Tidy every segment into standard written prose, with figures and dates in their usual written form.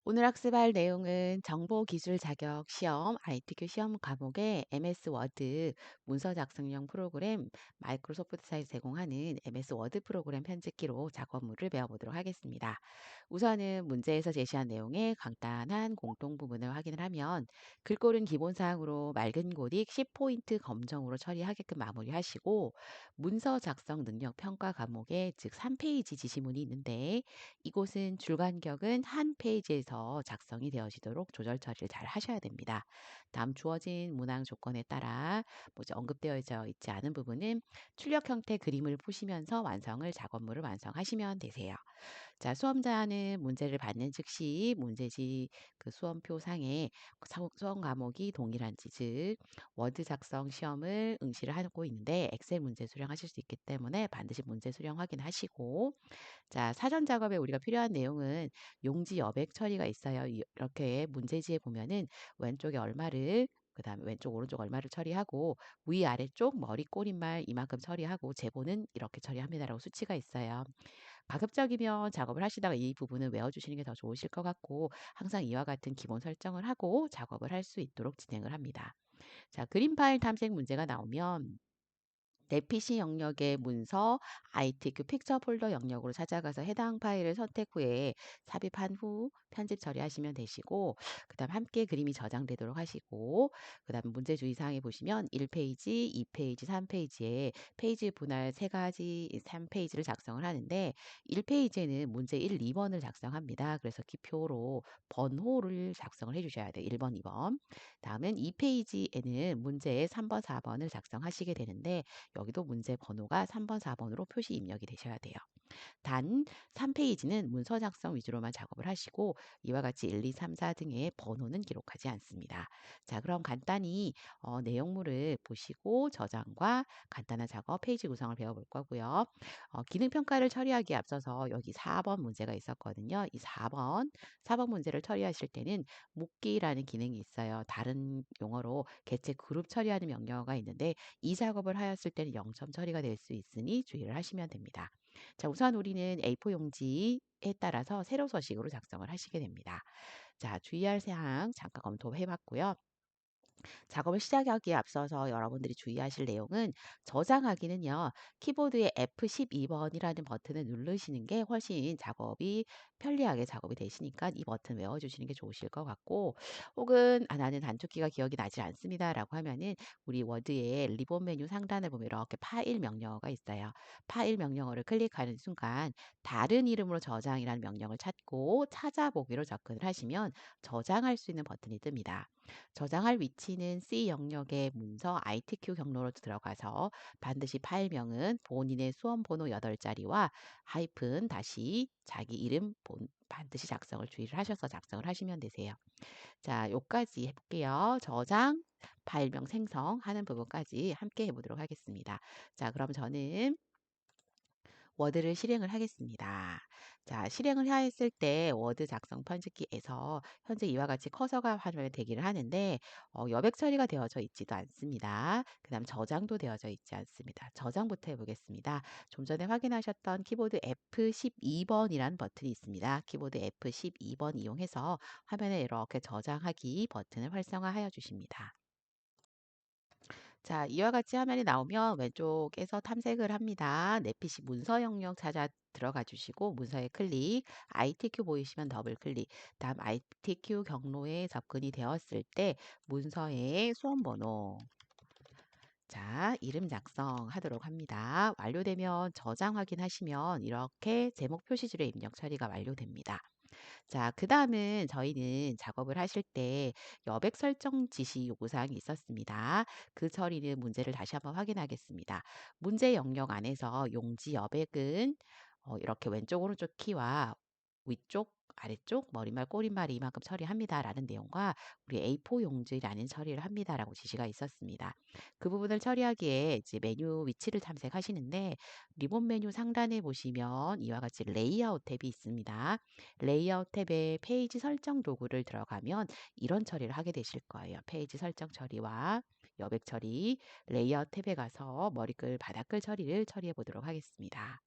오늘 학습할 내용은 정보기술 자격 시험 ITQ 시험 과목의 MS 워드 문서 작성용 프로그램 마이크로소프트사에서 제공하는 MS 워드 프로그램 편집기로 작업물을 배워보도록 하겠습니다. 우선은 문제에서 제시한 내용의 간단한 공통 부분을 확인을 하면 글꼴은 기본사항으로 맑은 고딕 10포인트 검정으로 처리하게끔 마무리하시고 문서 작성 능력 평가 과목에 즉 3페이지 지시문이 있는데 이곳은 줄간격은 한 페이지에서 작성이 되어지도록 조절 처리를 잘 하셔야 됩니다. 다음 주어진 문항 조건에 따라 언급되어 있지 않은 부분은 출력 형태 그림을 보시면서 작업물을 완성하시면 되세요. 자, 수험자는 문제를 받는 즉시 문제지 그 수험표 상에 수험 과목이 동일한지, 즉 워드 작성 시험을 응시를 하고 있는데 엑셀 문제 수령하실 수 있기 때문에 반드시 문제 수령 확인하시고, 자, 사전 작업에 우리가 필요한 내용은 용지 여백 처리가 있어요. 이렇게 문제지에 보면은 왼쪽에 얼마를 그다음에 왼쪽 오른쪽 얼마를 처리하고 위 아래쪽 머리 꼬리말 이만큼 처리하고 제보는 이렇게 처리합니다라고 수치가 있어요. 가급적이면 작업을 하시다가 이 부분을 외워주시는 게 더 좋으실 것 같고 항상 이와 같은 기본 설정을 하고 작업을 할 수 있도록 진행을 합니다. 자, 그림 파일 탐색 문제가 나오면 내 PC 영역의 문서 ITQ 픽처 폴더 영역으로 찾아가서 해당 파일을 선택 후에 삽입한 후 편집 처리하시면 되시고, 그다음 함께 그림이 저장되도록 하시고, 그다음 문제 주의사항에 보시면 1페이지, 2페이지, 3페이지에 페이지 분할 3가지 3페이지를 작성을 하는데 1페이지에는 문제 1, 2번을 작성합니다. 그래서 기표로 번호를 작성을 해주셔야 돼요. 1번, 2번. 다음은 2페이지에는 문제의 3번, 4번을 작성하시게 되는데 여기도 문제 번호가 3번, 4번으로 표시 입력이 되셔야 돼요. 단 3페이지는 문서 작성 위주로만 작업을 하시고 이와 같이 1, 2, 3, 4 등의 번호는 기록하지 않습니다. 자, 그럼 간단히 내용물을 보시고 저장과 간단한 작업, 페이지 구성을 배워볼 거고요. 기능 평가를 처리하기에 앞서서 여기 4번 문제가 있었거든요. 이 4번 문제를 처리하실 때는 묶기라는 기능이 있어요. 다른 용어로 개체 그룹 처리하는 명령어가 있는데 이 작업을 하였을 때는 0점 처리가 될 수 있으니 주의를 하시면 됩니다. 자, 우선 우리는 A4 용지에 따라서 세로 서식으로 작성을 하시게 됩니다. 자, 주의할 사항 잠깐 검토해 봤고요. 작업을 시작하기에 앞서서 여러분들이 주의하실 내용은 저장하기는요. 키보드의 F12번이라는 버튼을 누르시는 게 훨씬 작업이 편리하게 작업이 되시니까 이 버튼 외워주시는 게 좋으실 것 같고, 혹은 나는 단축키가 기억이 나지 않습니다라고 하면은 우리 워드의 리본 메뉴 상단을 보면 이렇게 파일 명령어가 있어요. 파일 명령어를 클릭하는 순간 다른 이름으로 저장이라는 명령을 찾고 찾아보기로 접근을 하시면 저장할 수 있는 버튼이 뜹니다. 저장할 위치는 C 영역의 문서 ITQ 경로로 들어가서 반드시 파일명은 본인의 수험 번호 8자리와 하이픈 다시 자기 이름 반드시 작성을 주의를 하셔서 작성을 하시면 되세요. 자, 요까지 해볼게요. 저장, 파일명 생성하는 부분까지 함께 해보도록 하겠습니다. 자, 그럼 저는 워드를 실행을 하겠습니다. 자, 실행을 하였을 때 워드 작성 편집기에서 현재 이와 같이 커서가 화면에 대기를 하는데 여백 처리가 되어져 있지도 않습니다. 그 다음 저장도 되어져 있지 않습니다. 저장부터 해보겠습니다. 좀 전에 확인하셨던 키보드 F12번이라는 버튼이 있습니다. 키보드 F12번 이용해서 화면에 이렇게 저장하기 버튼을 활성화하여 주십니다. 자, 이와 같이 화면이 나오면 왼쪽에서 탐색을 합니다. 내 PC 문서 영역 찾아 들어가 주시고 문서에 클릭, ITQ 보이시면 더블 클릭, 다음 ITQ 경로에 접근이 되었을 때 문서의 수험 번호, 자, 이름 작성하도록 합니다. 완료되면 저장 확인하시면 이렇게 제목 표시줄의 입력 처리가 완료됩니다. 자, 그 다음은 저희는 작업을 하실 때 여백 설정 지시 요구사항이 있었습니다. 그 처리는 문제를 다시 한번 확인하겠습니다. 문제 영역 안에서 용지 여백은 이렇게 왼쪽 오른쪽 키와 위쪽 아래쪽 머리말 꼬리말이 이만큼 처리합니다라는 내용과 우리 A4 용지라는 처리를 합니다라고 지시가 있었습니다. 그 부분을 처리하기에 이제 메뉴 위치를 탐색하시는데 리본 메뉴 상단에 보시면 이와 같이 레이아웃 탭이 있습니다. 레이아웃 탭에 페이지 설정 도구를 들어가면 이런 처리를 하게 되실 거예요. 페이지 설정 처리와 여백 처리, 레이아웃 탭에 가서 머리글, 바닥글 처리를 처리해 보도록 하겠습니다.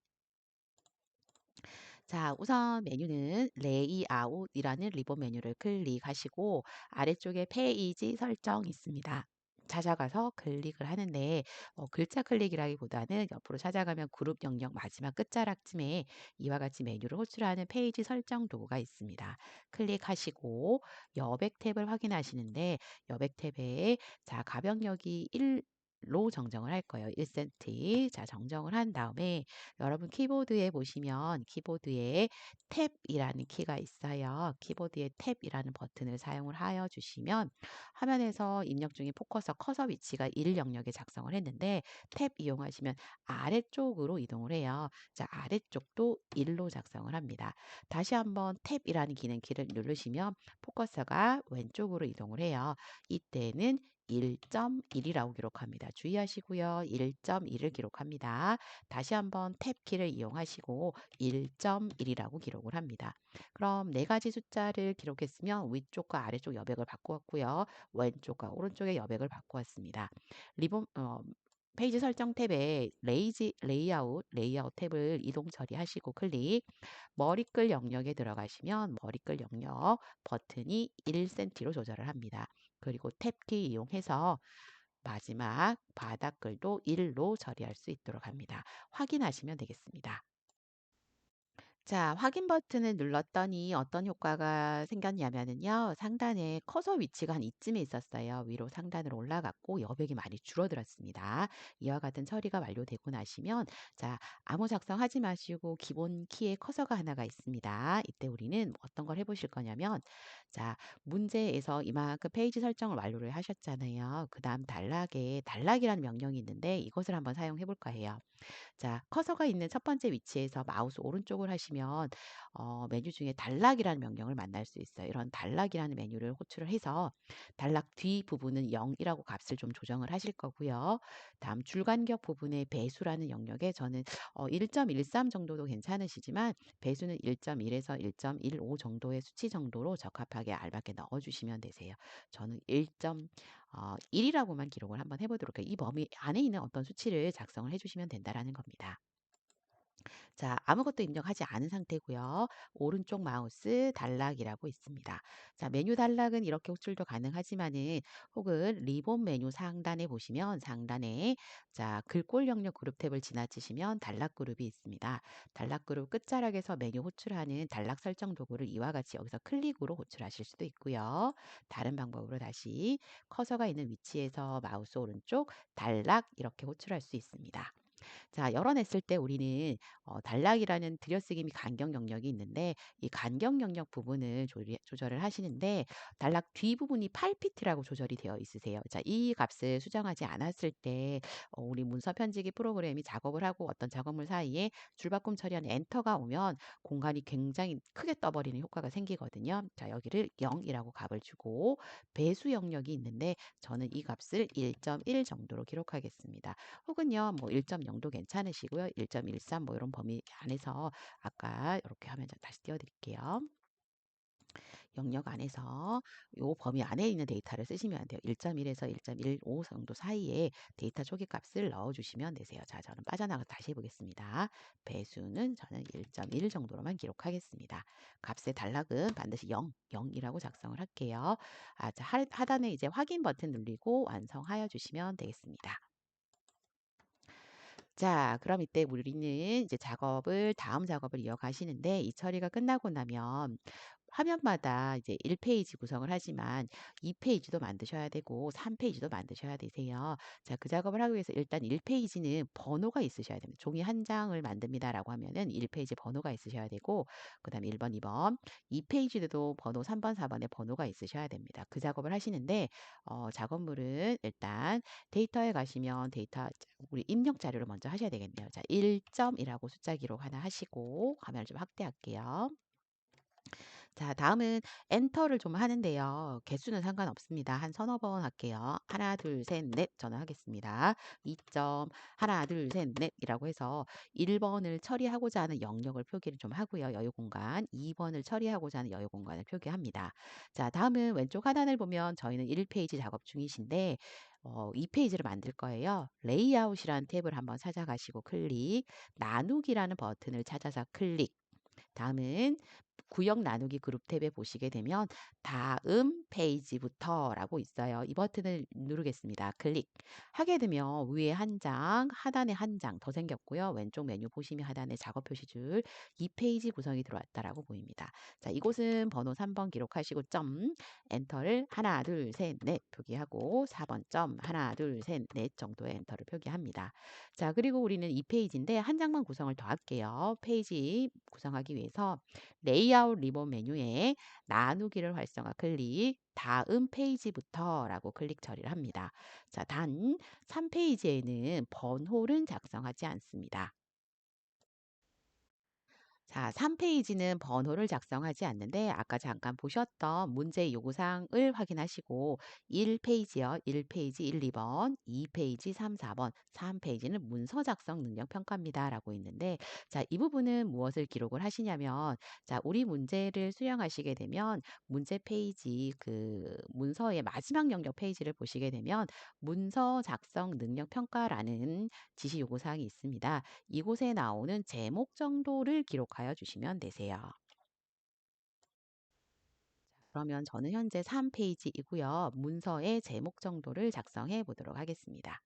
자, 우선 메뉴는 레이아웃이라는 리본 메뉴를 클릭하시고 아래쪽에 페이지 설정 있습니다. 찾아가서 클릭을 하는데 글자 클릭이라기보다는 옆으로 찾아가면 그룹 영역 마지막 끝자락쯤에 이와 같이 메뉴를 호출하는 페이지 설정 도구가 있습니다. 클릭하시고 여백 탭을 확인하시는데 여백 탭에 자, 가변력이 1로 정정을 할 거예요. 1cm. 자, 정정을 한 다음에 여러분 키보드에 보시면 키보드에 탭이라는 키가 있어요. 키보드에 탭이라는 버튼을 사용을 하여 주시면 화면에서 입력 중인 포커서 커서 위치가 1 영역에 작성을 했는데 탭 이용하시면 아래쪽으로 이동을 해요. 자, 아래쪽도 1로 작성을 합니다. 다시 한번 탭이라는 기능 키를 누르시면 포커서가 왼쪽으로 이동을 해요. 이때는 1.1이라고 기록합니다. 주의하시고요. 1.1을 기록합니다. 다시 한번 탭 키를 이용하시고 1.1이라고 기록을 합니다. 그럼 네 가지 숫자를 기록했으면 위쪽과 아래쪽 여백을 바꾸었고요. 왼쪽과 오른쪽의 여백을 바꾸었습니다. 리본 페이지 설정 탭에 레이아웃 탭을 이동 처리하시고 클릭, 머리글 영역에 들어가시면 머리글 영역 버튼이 1cm로 조절을 합니다. 그리고 탭키 이용해서 마지막 바닥글도 1로 처리할 수 있도록 합니다. 확인하시면 되겠습니다. 자, 확인 버튼을 눌렀더니 어떤 효과가 생겼냐면은요. 상단에 커서 위치가 한 이쯤에 있었어요. 위로 상단으로 올라갔고 여백이 많이 줄어들었습니다. 이와 같은 처리가 완료되고 나시면 자, 아무 작성하지 마시고 기본 키에 커서가 하나가 있습니다. 이때 우리는 어떤 걸 해보실 거냐면 자, 문제에서 이만큼 페이지 설정을 완료를 하셨잖아요. 그 다음 단락이라는 명령이 있는데 이것을 한번 사용해 볼까 해요. 자, 커서가 있는 첫 번째 위치에서 마우스 오른쪽을 하시면 메뉴 중에 단락이라는 명령을 만날 수 있어요. 이런 단락이라는 메뉴를 호출을 해서 단락 뒤 부분은 0이라고 값을 좀 조정을 하실 거고요. 다음 줄간격 부분의 배수라는 영역에 저는 1.13 정도도 괜찮으시지만 배수는 1.1에서 1.15 정도의 수치 정도로 적합하게 알맞게 넣어주시면 되세요. 저는 1이라고만 기록을 한번 해보도록 해요. 이 범위 안에 있는 어떤 수치를 작성을 해주시면 된다라는 겁니다. 자, 아무것도 입력하지 않은 상태고요. 오른쪽 마우스 단락이라고 있습니다. 자, 메뉴 단락은 이렇게 호출도 가능하지만은 혹은 리본 메뉴 상단에 보시면 상단에 자, 글꼴 영역 그룹 탭을 지나치시면 단락 그룹이 있습니다. 단락 그룹 끝자락에서 메뉴 호출하는 단락 설정 도구를 이와 같이 여기서 클릭으로 호출하실 수도 있고요. 다른 방법으로 다시 커서가 있는 위치에서 마우스 오른쪽 단락 이렇게 호출할 수 있습니다. 자, 열어냈을 때 우리는 단락이라는 들여쓰기 및 간격 영역이 있는데 이 간격 영역 부분을 조절을 하시는데 단락 뒷부분이 8pt라고 조절이 되어 있으세요. 자, 이 값을 수정하지 않았을 때 우리 문서 편집기 프로그램이 작업을 하고 어떤 작업물 사이에 줄바꿈 처리하는 엔터가 오면 공간이 굉장히 크게 떠버리는 효과가 생기거든요. 자, 여기를 0이라고 값을 주고 배수 영역이 있는데 저는 이 값을 1.1 정도로 기록하겠습니다. 혹은요, 뭐 1.0도 괜찮으시고요. 1.13 뭐 이런 범위 안에서 아까 이렇게 하면 다시 띄워드릴게요. 영역 안에서 요 범위 안에 있는 데이터를 쓰시면 돼요. 1.1에서 1.15 정도 사이에 데이터 초기 값을 넣어주시면 되세요. 자, 저는 빠져나가 다시 해보겠습니다. 배수는 저는 1.1 정도로만 기록하겠습니다. 값의 단락은 반드시 0이라고 작성을 할게요. 자, 하단에 이제 확인 버튼 누르고 완성하여 주시면 되겠습니다. 자, 그럼 이때 우리는 이제 다음 작업을 이어가시는데 이 처리가 끝나고 나면 화면마다 이제 1페이지 구성을 하지만 2페이지도 만드셔야 되고 3페이지도 만드셔야 되세요. 자, 그 작업을 하기 위해서 일단 1페이지는 번호가 있으셔야 됩니다. 종이 한 장을 만듭니다라고 하면은 1페이지 번호가 있으셔야 되고, 그 다음에 1번, 2번, 2페이지도 번호 3번, 4번에 번호가 있으셔야 됩니다. 그 작업을 하시는데, 작업물은 일단 데이터에 가시면 우리 입력 자료를 먼저 하셔야 되겠네요. 자, 1점이라고 숫자 기록 하나 하시고 화면을 좀 확대할게요. 자, 다음은 엔터를 좀 하는데요. 개수는 상관없습니다. 한 서너 번 할게요. 하나, 둘, 셋, 넷 저는 하겠습니다. 2점, 하나, 둘, 셋, 넷이라고 해서 1번을 처리하고자 하는 영역을 표기를 좀 하고요. 여유 공간. 2번을 처리하고자 하는 여유 공간을 표기합니다. 자, 다음은 왼쪽 하단을 보면 저희는 1페이지 작업 중이신데 2페이지를 만들 거예요. 레이아웃이라는 탭을 한번 찾아가시고 클릭, 나누기라는 버튼을 찾아서 클릭, 다음은 구역 나누기 그룹 탭에 보시게 되면 다음 페이지부터라고 있어요. 이 버튼을 누르겠습니다. 클릭. 하게 되면 위에 한 장, 하단에 한 장 더 생겼고요. 왼쪽 메뉴 보시면 하단에 작업 표시줄 2페이지 구성이 들어왔다라고 보입니다. 자, 이곳은 번호 3번 기록하시고 점 엔터를 하나, 둘, 셋, 넷 표기하고 4번 점 하나, 둘, 셋, 넷 정도의 엔터를 표기합니다. 자, 그리고 우리는 이 페이지인데 한 장만 구성을 더 할게요. 페이지 구성하기 위해서 레이아웃 리본 메뉴에 나누기를 활성화 클릭, 다음 페이지부터라고 클릭 처리를 합니다. 자, 단 3페이지에는 번호는 작성하지 않습니다. 자, 3페이지는 번호를 작성하지 않는데 아까 잠깐 보셨던 문제 요구사항을 확인하시고 1페이지요. 1페이지 1, 2번, 2페이지 3, 4번, 3페이지는 문서 작성 능력 평가입니다라고 있는데 자, 이 부분은 무엇을 기록을 하시냐면 자, 우리 문제를 수령하시게 되면 문제 페이지 그 문서의 마지막 영역 페이지를 보시게 되면 문서 작성 능력 평가라는 지시 요구사항이 있습니다. 이곳에 나오는 제목 정도를 기록하여 주시면 되세요. 그러면 저는 현재 3페이지이고요. 문서의 제목 정도를 작성해 보도록 하겠습니다.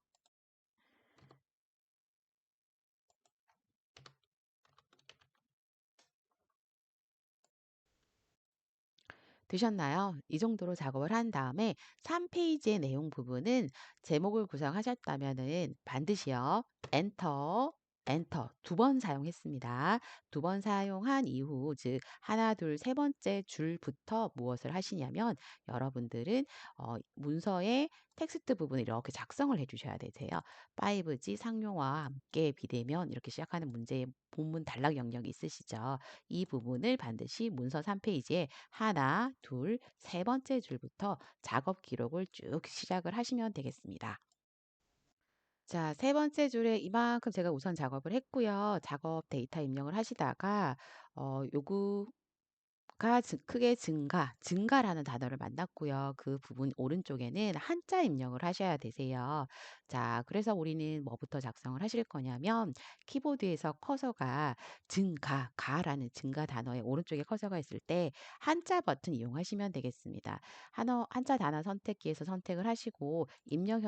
되셨나요? 이 정도로 작업을 한 다음에 3페이지의 내용 부분은 제목을 구성하셨다면은 반드시요. 엔터, 엔터 두 번 사용했습니다. 두 번 사용한 이후 즉 하나, 둘, 세 번째 줄부터 무엇을 하시냐면 여러분들은 문서의 텍스트 부분을 이렇게 작성을 해 주셔야 되세요. 5G 상용화와 함께 비대면 이렇게 시작하는 문제의 본문 단락 영역이 있으시죠. 이 부분을 반드시 문서 3페이지에 하나, 둘, 세 번째 줄부터 작업 기록을 쭉 시작을 하시면 되겠습니다. 자, 세 번째 줄에 이만큼 제가 우선 작업을 했고요. 작업 데이터 입력을 하시다가 요구 크게 증가라는 단어를 만났고요. 그 부분 오른쪽에는 한자 입력을 하셔야 되세요. 자, 그래서 우리는 뭐부터 작성을 하실 거냐면 키보드에서 커서가 가라는 증가 단어의 오른쪽에 커서가 있을 때 한자 버튼 이용하시면 되겠습니다. 한자 단어 선택기에서 선택을 하시고 입력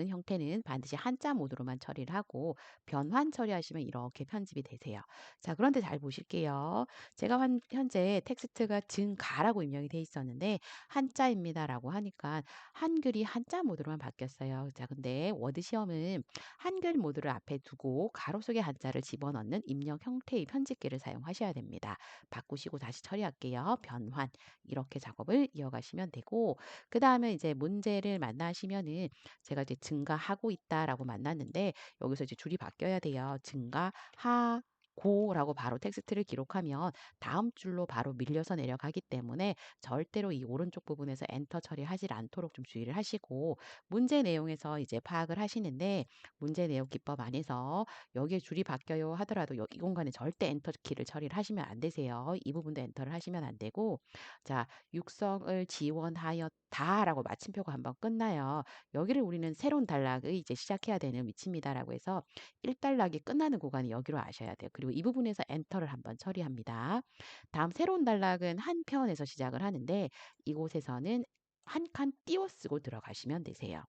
형태는 반드시 한자 모드로만 처리를 하고 변환 처리하시면 이렇게 편집이 되세요. 자, 그런데 잘 보실게요. 제가 현재 텍스트가 증가라고 입력이 돼 있었는데 한자입니다라고 하니까 한글이 한자 모드로만 바뀌었어요. 자, 근데 워드 시험은 한글 모드를 앞에 두고 가로 속에 한자를 집어넣는 입력 형태의 편집기를 사용하셔야 됩니다. 바꾸시고 다시 처리할게요. 변환. 이렇게 작업을 이어가시면 되고 그다음에 이제 문제를 만나시면은 제가 이제 증가하고 있다라고 만났는데 여기서 이제 줄이 바뀌어야 돼요. 증가하 고라고 바로 텍스트를 기록하면 다음 줄로 바로 밀려서 내려가기 때문에 절대로 이 오른쪽 부분에서 엔터 처리하지 않도록 좀 주의를 하시고 문제 내용에서 이제 파악을 하시는데 문제 내용 기법 안에서 여기에 줄이 바뀌어요 하더라도 이 공간에 절대 엔터 키를 처리를 하시면 안 되세요. 이 부분도 엔터를 하시면 안 되고 자, 육성을 지원하였다라고 마침표가 한번 끝나요. 여기를 우리는 새로운 단락의 이제 시작해야 되는 위치입니다라고 해서 1단락이 끝나는 구간이 여기로 아셔야 돼요. 그리고 이 부분에서 엔터를 한번 처리합니다. 다음 새로운 단락은 한 편에서 시작을 하는데 이곳에서는 한 칸 띄워쓰고 들어가시면 되세요.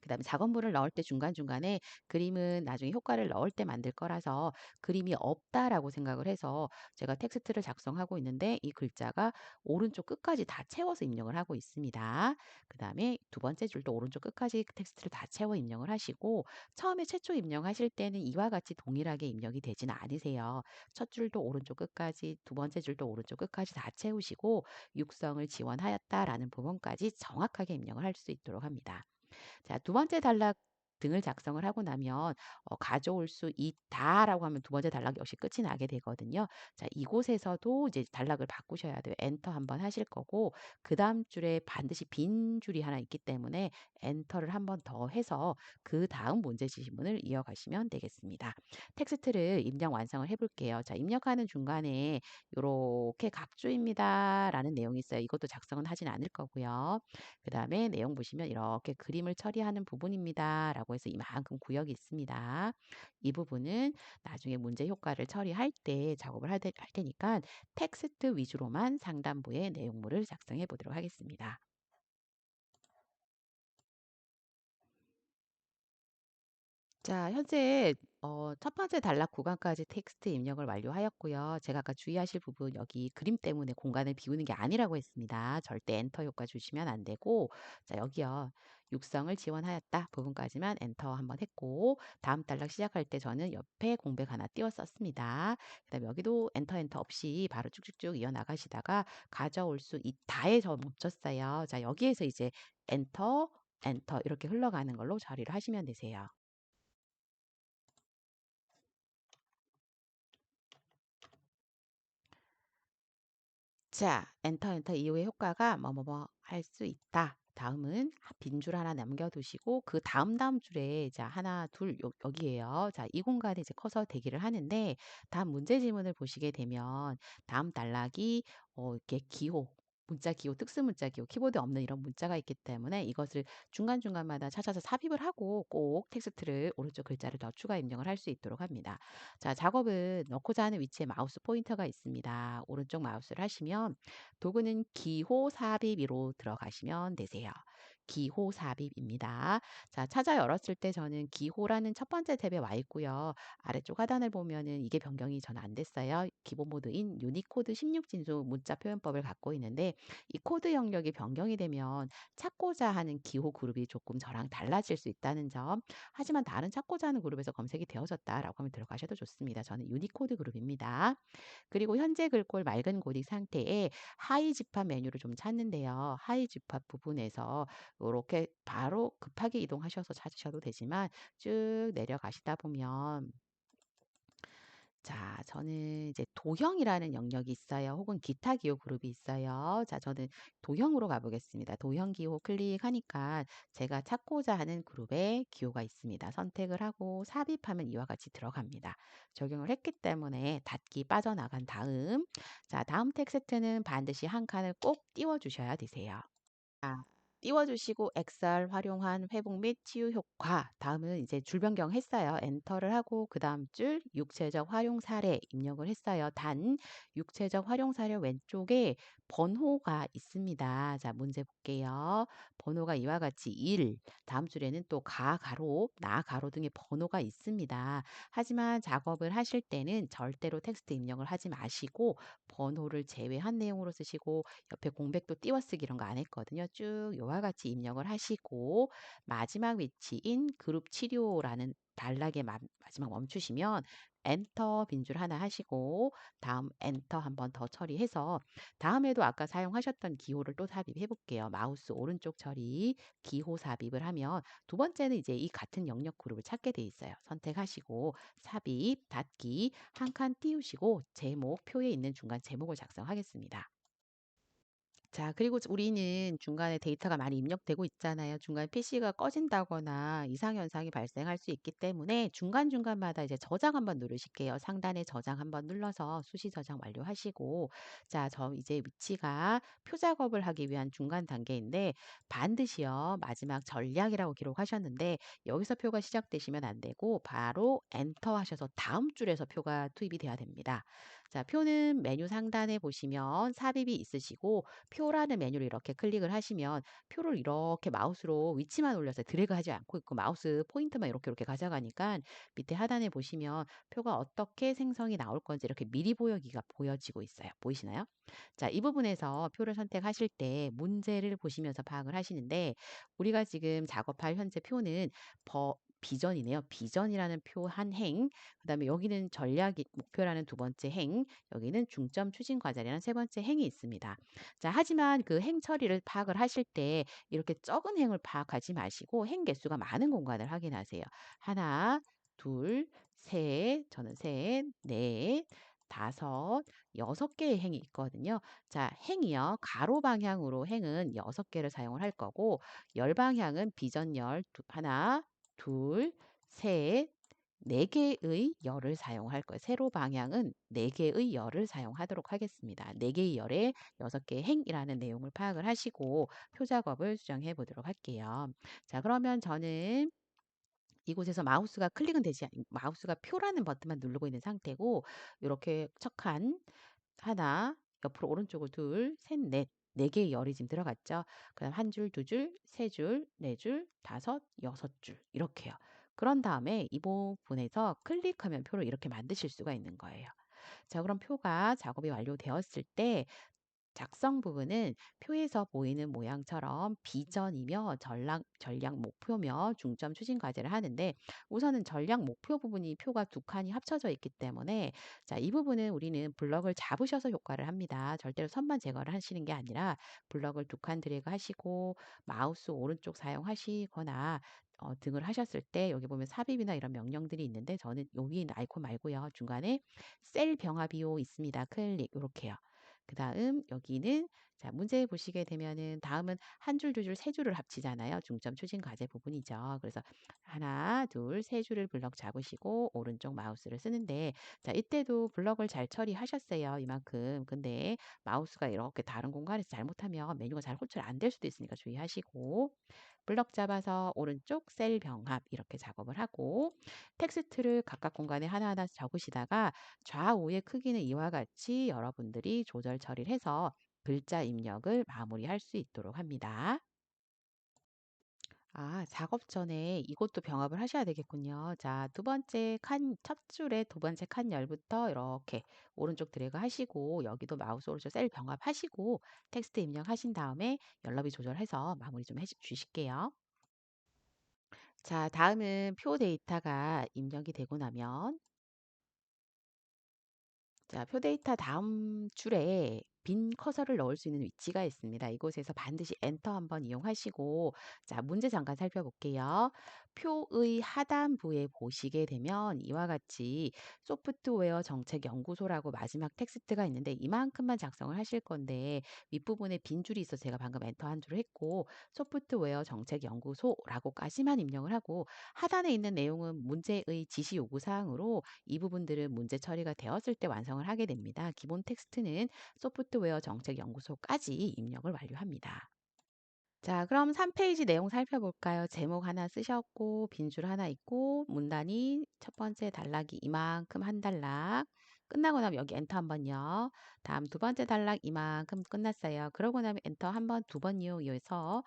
그다음에 작업물을 넣을 때 중간중간에 그림은 나중에 효과를 넣을 때 만들 거라서 그림이 없다라고 생각을 해서 제가 텍스트를 작성하고 있는데 이 글자가 오른쪽 끝까지 다 채워서 입력을 하고 있습니다. 그다음에 두 번째 줄도 오른쪽 끝까지 텍스트를 다 채워 입력을 하시고 처음에 최초 입력하실 때는 이와 같이 동일하게 입력이 되지는 않으세요. 첫 줄도 오른쪽 끝까지, 두 번째 줄도 오른쪽 끝까지 다 채우시고 육성을 지원하였다라는 부분까지 정확하게 입력을 할 수 있도록 합니다. 자, 두 번째 단락 등을 작성을 하고 나면 가져올 수 있다라고 하면 두 번째 단락 역시 끝이 나게 되거든요. 자, 이곳에서도 이제 단락을 바꾸셔야 돼요. 엔터 한번 하실 거고 그다음 줄에 반드시 빈 줄이 하나 있기 때문에 엔터를 한번 더 해서 그다음 문제 지문을 이어가시면 되겠습니다. 텍스트를 입력 완성을 해 볼게요. 자, 입력하는 중간에 요렇게 각주입니다라는 내용이 있어요. 이것도 작성은 하진 않을 거고요. 그다음에 내용 보시면 이렇게 그림을 처리하는 부분입니다라고 X라고 해서 이만큼 구역이 있습니다. 이 부분은 나중에 문제 효과를 처리할 때 작업을 할 테니까 텍스트 위주로만 상단부의 내용물을 작성해 보도록 하겠습니다. 자, 현재 첫 번째 단락 구간까지 텍스트 입력을 완료하였고요. 제가 아까 주의하실 부분 여기 그림 때문에 공간을 비우는 게 아니라고 했습니다. 절대 엔터 효과 주시면 안 되고 자, 여기요. 육성을 지원하였다 부분까지만 엔터 한번 했고 다음 단락 시작할 때 저는 옆에 공백 하나 띄워 썼습니다. 그다음에 여기도 엔터 없이 바로 쭉쭉쭉 이어나가시다가 가져올 수 있다에 저 멈췄어요. 자, 여기에서 이제 엔터 이렇게 흘러가는 걸로 처리를 하시면 되세요. 자, 엔터 이후의 효과가 뭐뭐뭐 할 수 있다. 다음은 빈 줄 하나 남겨두시고 그 다음 줄에 자 하나 둘 여기에요. 자, 이 공간에 이제 커서 대기를 하는데 다음 문제 지문을 보시게 되면 다음 단락이 이렇게 기호 문자 기호, 특수 문자 기호, 키보드 없는 이런 문자가 있기 때문에 이것을 중간중간마다 찾아서 삽입을 하고 꼭 텍스트를 오른쪽 글자를 더 추가 입력을 할 수 있도록 합니다. 자, 작업은 넣고자 하는 위치에 마우스 포인터가 있습니다. 오른쪽 마우스를 하시면 도구는 기호 삽입으로 들어가시면 되세요. 기호 삽입입니다. 자, 찾아 열었을 때 저는 기호라는 첫 번째 탭에 와 있고요. 아래쪽 하단을 보면은 이게 변경이 전 안 됐어요. 기본 모드인 유니코드 16진수 문자 표현법을 갖고 있는데 이 코드 영역이 변경이 되면 찾고자 하는 기호 그룹이 조금 저랑 달라질 수 있다는 점. 하지만 다른 찾고자 하는 그룹에서 검색이 되어졌다라고 하면 들어가셔도 좋습니다. 저는 유니코드 그룹입니다. 그리고 현재 글꼴 맑은 고딕 상태에 하이 집합 메뉴를 좀 찾는데요. 하이 집합 부분에서 이렇게 바로 급하게 이동하셔서 찾으셔도 되지만 쭉 내려가시다 보면 자, 저는 이제 도형이라는 영역이 있어요. 혹은 기타 기호 그룹이 있어요. 자, 저는 도형으로 가보겠습니다. 도형 기호 클릭하니까 제가 찾고자 하는 그룹에 기호가 있습니다. 선택을 하고 삽입하면 이와 같이 들어갑니다. 적용을 했기 때문에 닫기 빠져나간 다음, 자, 다음 텍스트는 반드시 한 칸을 꼭 띄워주셔야 되세요. 아, 띄워주시고 엑셀 활용한 회복 및 치유 효과. 다음은 이제 줄 변경했어요. 엔터를 하고 그 다음 줄 육체적 활용 사례 입력을 했어요. 단 육체적 활용 사례 왼쪽에 번호가 있습니다. 자, 문제 볼게요. 번호가 이와 같이 1, 다음 줄에는 또 가로, 가로 등의 번호가 있습니다. 하지만 작업을 하실 때는 절대로 텍스트 입력을 하지 마시고 번호를 제외한 내용으로 쓰시고 옆에 공백도 띄워쓰기 이런 거 안 했거든요. 쭉 요와 같이 입력을 하시고 마지막 위치인 그룹 치료라는 단락에 마지막 멈추시면 엔터 빈줄 하나 하시고 다음 엔터 한번 더 처리해서 다음에도 아까 사용하셨던 기호를 또 삽입해 볼게요. 마우스 오른쪽 처리 기호 삽입을 하면 두 번째는 이제 이 같은 영역 그룹을 찾게 돼 있어요. 선택하시고 삽입, 닫기 한 칸 띄우시고 제목 표에 있는 중간 제목을 작성하겠습니다. 자, 그리고 우리는 중간에 데이터가 많이 입력되고 있잖아요. 중간에 PC가 꺼진다거나 이상 현상이 발생할 수 있기 때문에 중간중간마다 이제 저장 한번 누르실게요. 상단에 저장 한번 눌러서 수시 저장 완료하시고 자, 저 이제 위치가 표 작업을 하기 위한 중간 단계인데 반드시요. 마지막 전략이라고 기록하셨는데 여기서 표가 시작되시면 안 되고 바로 엔터 하셔서 다음 줄에서 표가 투입이 돼야 됩니다. 자, 표는 메뉴 상단에 보시면 삽입이 있으시고 표라는 메뉴를 이렇게 클릭을 하시면 표를 이렇게 마우스로 위치만 올려서 드래그 하지 않고 있고 마우스 포인트만 이렇게 가져가니까 밑에 하단에 보시면 표가 어떻게 생성이 나올 건지 이렇게 미리 보여기가 보여지고 있어요. 보이시나요? 자, 이 부분에서 표를 선택하실 때 문제를 보시면서 파악을 하시는데 우리가 지금 작업할 현재 표는 비전이네요. 비전이라는 표 한 행, 그다음에 여기는 전략이 목표라는 두 번째 행, 여기는 중점 추진 과제라는 세 번째 행이 있습니다. 자, 하지만 그 행 처리를 파악을 하실 때 이렇게 적은 행을 파악하지 마시고 행 개수가 많은 공간을 확인하세요. 하나, 둘, 셋, 저는 셋, 넷, 다섯, 여섯 개의 행이 있거든요. 자, 행이요. 가로 방향으로 행은 여섯 개를 사용을 할 거고, 열 방향은 비전열 하나, 둘, 셋, 네 개의 열을 사용할 거예요. 세로 방향은 네 개의 열을 사용하도록 하겠습니다. 네 개의 열에 여섯 개의 행이라는 내용을 파악을 하시고 표 작업을 수정해 보도록 할게요. 자, 그러면 저는 이곳에서 마우스가 클릭은 되지 마우스가 표라는 버튼만 누르고 있는 상태고 요렇게 척한 하나, 옆으로 오른쪽으로 둘, 셋, 넷. 네 개의 열이 지금 들어갔죠. 그다음 한 줄, 두 줄, 세 줄, 네 줄, 다섯, 여섯 줄 이렇게요. 그런 다음에 이 부분에서 클릭하면 표를 이렇게 만드실 수가 있는 거예요. 자, 그럼 표가 작업이 완료되었을 때 작성 부분은 표에서 보이는 모양처럼 비전이며 전략 목표며 중점 추진 과제를 하는데 우선은 전략 목표 부분이 표가 두 칸이 합쳐져 있기 때문에 자, 이 부분은 우리는 블럭을 잡으셔서 효과를 합니다. 절대로 선만 제거를 하시는 게 아니라 블럭을 두 칸 드래그 하시고 마우스 오른쪽 사용하시거나 등을 하셨을 때 여기 보면 삽입이나 이런 명령들이 있는데 저는 여기 있는 아이콘 말고요. 중간에 셀 병합이요 있습니다. 클릭 이렇게요. 그다음 여기는 자, 문제 보시게 되면은 다음은 한 줄, 두 줄, 세 줄을 합치잖아요. 중점 추진 과제 부분이죠. 그래서 하나, 둘, 세 줄을 블럭 잡으시고 오른쪽 마우스를 쓰는데 자, 이때도 블럭을 잘 처리하셨어요. 이만큼. 근데 마우스가 이렇게 다른 공간에서 잘못하면 메뉴가 잘 호출 안 될 수도 있으니까 주의하시고 블럭 잡아서 오른쪽 셀 병합 이렇게 작업을 하고 텍스트를 각각 공간에 하나하나 적으시다가 좌우의 크기는 이와 같이 여러분들이 조절 처리를 해서 글자 입력을 마무리할 수 있도록 합니다. 아, 작업 전에 이것도 병합을 하셔야 되겠군요. 자, 두 번째 첫 줄에 두 번째 칸 열부터 이렇게 오른쪽 드래그 하시고 여기도 마우스 오른쪽 셀 병합하시고 텍스트 입력하신 다음에 열너비 조절해서 마무리 좀 주실게요. 자, 다음은 표 데이터가 입력이 되고 나면 자, 표 데이터 다음 줄에 빈 커서를 넣을 수 있는 위치가 있습니다. 이곳에서 반드시 엔터 한번 이용하시고 자, 문제 잠깐 살펴볼게요. 표의 하단부에 보시게 되면 이와 같이 소프트웨어 정책 연구소라고 마지막 텍스트가 있는데 이만큼만 작성을 하실 건데 윗부분에 빈 줄이 있어서 제가 방금 엔터 한 줄을 했고 소프트웨어 정책 연구소라고까지만 입력을 하고 하단에 있는 내용은 문제의 지시 요구 사항으로 이 부분들은 문제 처리가 되었을 때 완성을 하게 됩니다. 기본 텍스트는 소프트웨어 정책 연구소까지 입력을 완료합니다. 자, 그럼 3페이지 내용 살펴볼까요? 제목 하나 쓰셨고, 빈줄 하나 있고, 문단이 첫 번째 단락이 이만큼 한 단락. 끝나고 나면 여기 엔터 한 번요. 다음 두 번째 단락 이만큼 끝났어요. 그러고 나면 엔터 한 번, 두 번 이용해서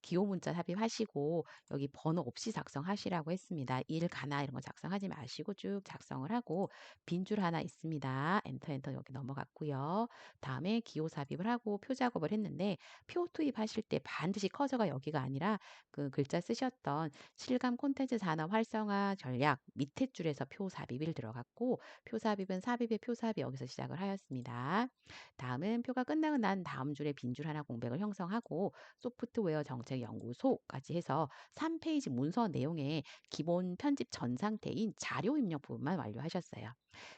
기호 문자 삽입하시고 여기 번호 없이 작성하시라고 했습니다. 일, 가나 이런 거 작성하지 마시고 쭉 작성을 하고 빈줄 하나 있습니다. 엔터 여기 넘어갔고요. 다음에 기호 삽입을 하고 표 작업을 했는데 표 투입하실 때 반드시 커서가 여기가 아니라 그 글자 쓰셨던 실감 콘텐츠 산업 활성화 전략 밑에 줄에서 표 삽입이 들어갔고 표 삽입은 삽입의 표 삽입 여기서 시작을 하였습니다. 다음은 표가 끝나고 난 다음 줄에 빈줄 하나 공백을 형성하고 소프트웨어 정책 연구소까지 해서 3페이지 문서 내용의 기본 편집 전 상태인 자료 입력 부분만 완료하셨어요.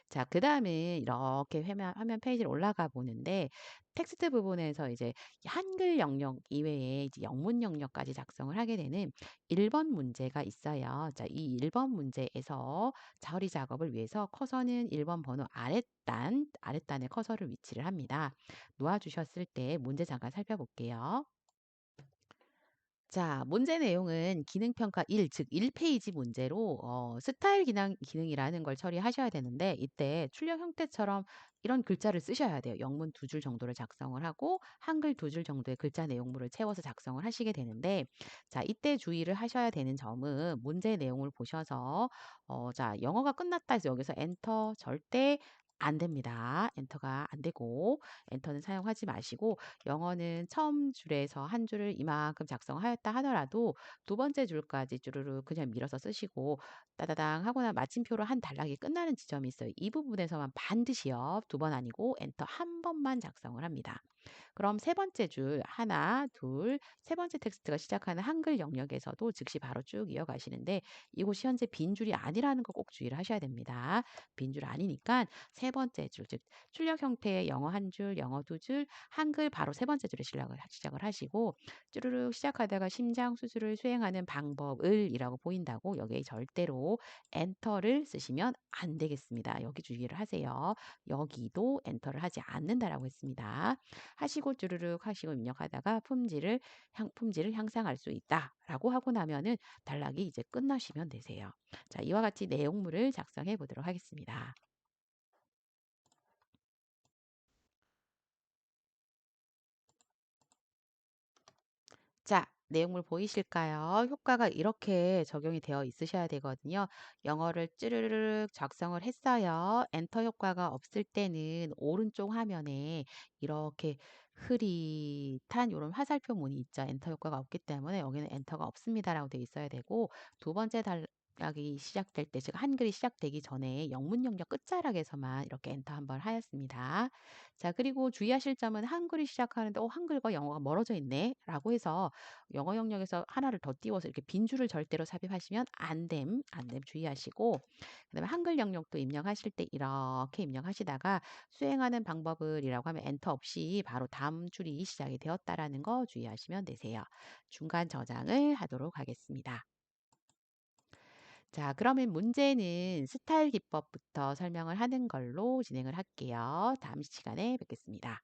자, 그다음에 이렇게 화면 페이지로 올라가 보는데 텍스트 부분에서 이제 한글 영역 이외에 이제 영문 영역까지 작성을 하게 되는 1번 문제가 있어요. 자, 이 1번 문제에서 처리 작업을 위해서 커서는 1번 번호 아랫단에 커서를 위치를 합니다. 놓아 주셨을 때 문제 잠깐 살펴볼게요. 자, 문제 내용은 기능평가 1, 즉 1페이지 문제로 스타일 기능이라는 걸 처리하셔야 되는데 이때 출력 형태처럼 이런 글자를 쓰셔야 돼요. 영문 두 줄 정도를 작성을 하고 한글 두 줄 정도의 글자 내용물을 채워서 작성을 하시게 되는데 자, 이때 주의를 하셔야 되는 점은 문제 내용을 보셔서 자, 영어가 끝났다 해서 여기서 엔터 절대 안 됩니다. 엔터가 안 되고 엔터는 사용하지 마시고 영어는 처음 줄에서 한 줄을 이만큼 작성하였다 하더라도 두 번째 줄까지 쭈루루 그냥 밀어서 쓰시고 따다당 하거나 마침표로 한 단락이 끝나는 지점이 있어요. 이 부분에서만 반드시요. 두 번 아니고 엔터 한 번만 작성을 합니다. 그럼 세 번째 줄 하나, 둘, 세 번째 텍스트가 시작하는 한글 영역에서도 즉시 바로 쭉 이어가시는데 이곳이 현재 빈 줄이 아니라는 거 꼭 주의를 하셔야 됩니다. 빈 줄 아니니까 세 번째 줄, 즉 출력 형태의 영어 한 줄, 영어 두 줄, 한글 바로 세 번째 줄에 시작을 하시고 쭈루룩 시작하다가 심장 수술을 수행하는 방법을이라고 보인다고 여기에 절대로 엔터를 쓰시면 안 되겠습니다. 여기 주의를 하세요. 여기도 엔터를 하지 않는다라고 했습니다. 하시고 주르륵 하시고 입력하다가 품질을 향상할 수 있다라고 하고 나면은 단락이 이제 끝나시면 되세요. 자, 이와 같이 내용물을 작성해 보도록 하겠습니다. 자, 내용물 보이실까요? 효과가 이렇게 적용이 되어 있으셔야 되거든요. 영어를 찌르르륵 작성을 했어요. 엔터 효과가 없을 때는 오른쪽 화면에 이렇게 흐릿한 이런 화살표 문이 있죠. 엔터 효과가 없기 때문에 여기는 엔터가 없습니다라고 되어 있어야 되고 두 번째 단락이 시작될 때, 즉 한글이 시작되기 전에 영문 영역 끝자락에서만 이렇게 엔터 한번 하였습니다. 자, 그리고 주의하실 점은 한글이 시작하는데 한글과 영어가 멀어져 있네 라고 해서 영어 영역에서 하나를 더 띄워서 이렇게 빈 줄을 절대로 삽입하시면 안 됨 주의하시고, 그다음에 한글 영역도 입력하실 때 이렇게 입력하시다가 수행하는 방법을이라고 하면 엔터 없이 바로 다음 줄이 시작이 되었다라는 거 주의하시면 되세요. 중간 저장을 하도록 하겠습니다. 자, 그러면 문제는 스타일 기법부터 설명을 하는 걸로 진행을 할게요. 다음 시간에 뵙겠습니다.